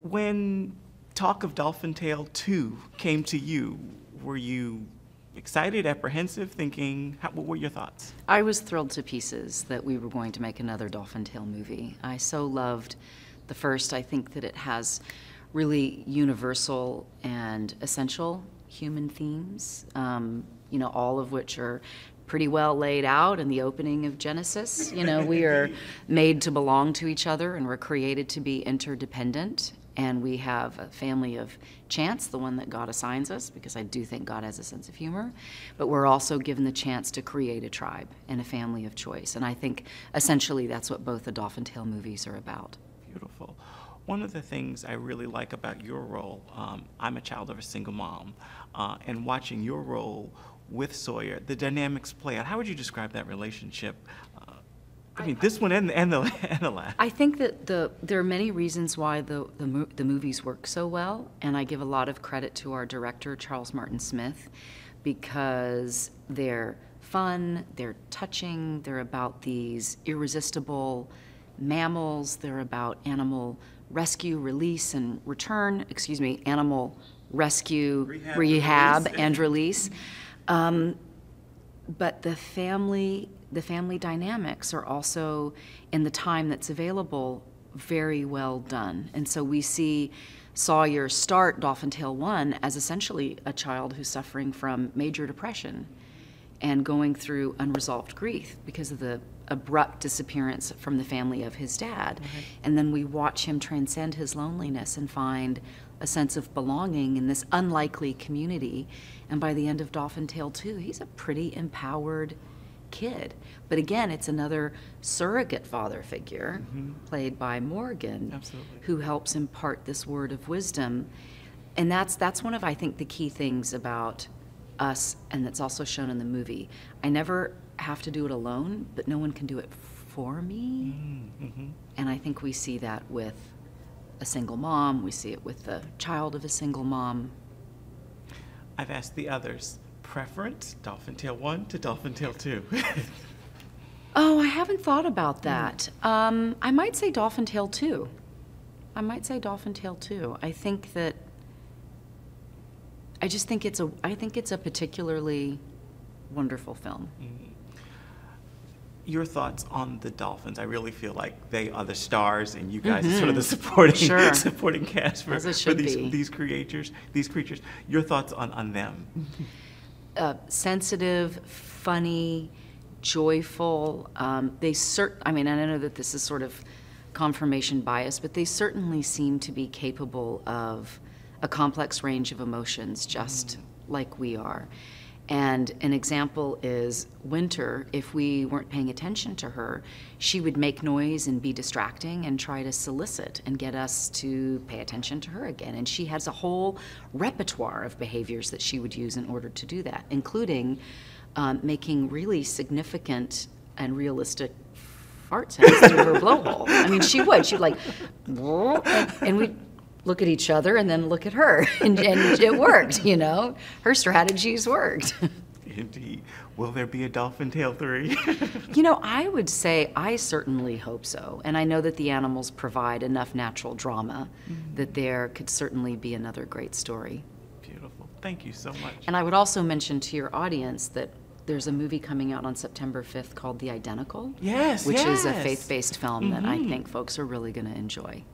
When talk of Dolphin Tale 2 came to you, were you excited, apprehensive, thinking, what were your thoughts? I was thrilled to pieces that we were going to make another Dolphin Tale movie. I so loved the first. I think that it has really universal and essential human themes, all of which are pretty well laid out in the opening of Genesis. We are made to belong to each other, and we're created to be interdependent. And we have a family of chance, the one that God assigns us, because I do think God has a sense of humor. But we're also given the chance to create a tribe and a family of choice. And I think essentially that's what both the Dolphin Tale movies are about. Beautiful. One of the things I really like about your role, I'm a child of a single mom, and watching your role with Sawyer, the dynamics play out. How would you describe that relationship? This one and the last. I think that there are many reasons why the movies work so well, and I give a lot of credit to our director, Charles Martin Smith, because they're fun, they're touching, they're about these irresistible mammals, they're about animal rescue, release, and return, animal rescue, rehab and release. But the family dynamics are also, in the time that's available, very well done. And so we see Sawyer start Dolphin Tale 1 as essentially a child who's suffering from major depression and going through unresolved grief because of the abrupt disappearance from the family of his dad. Right. And then we watch him transcend his loneliness and find a sense of belonging in this unlikely community. And by the end of Dolphin Tale 2, he's a pretty empowered kid. But again, it's another surrogate father figure, played by Morgan, Absolutely. who helps impart this word of wisdom. And that's one of, I think, the key things about us, and that's also shown in the movie. I never have to do it alone, but no one can do it for me. And I think we see that with a single mom, we see it with the child of a single mom. I've asked the others, preference, Dolphin Tale 1 to Dolphin Tale 2? Oh, I haven't thought about that. I might say Dolphin Tale 2. I think that, I think it's a particularly wonderful film. Your thoughts on the Dolphins? I really feel like they are the stars, and you guys are sort of the supporting supporting cast for these creatures. Your thoughts on them? Sensitive, funny, joyful. I know that this is sort of confirmation bias, but they certainly seem to be capable of a complex range of emotions, just like we are. And an example is Winter. If we weren't paying attention to her, she would make noise and be distracting and try to solicit and get us to pay attention to her again. And she has a whole repertoire of behaviors that she would use in order to do that, including making really significant and realistic fart sounds through her blowhole. I mean, she'd like, and we'd look at each other and then look at her, and it worked, Her strategies worked. Indeed. Will there be a Dolphin Tale 3? I would say I certainly hope so. And I know that the animals provide enough natural drama that there could certainly be another great story. Beautiful. Thank you so much. And I would also mention to your audience that there's a movie coming out on September 5th called The Identical. Yes, which is a faith-based film that I think folks are really going to enjoy.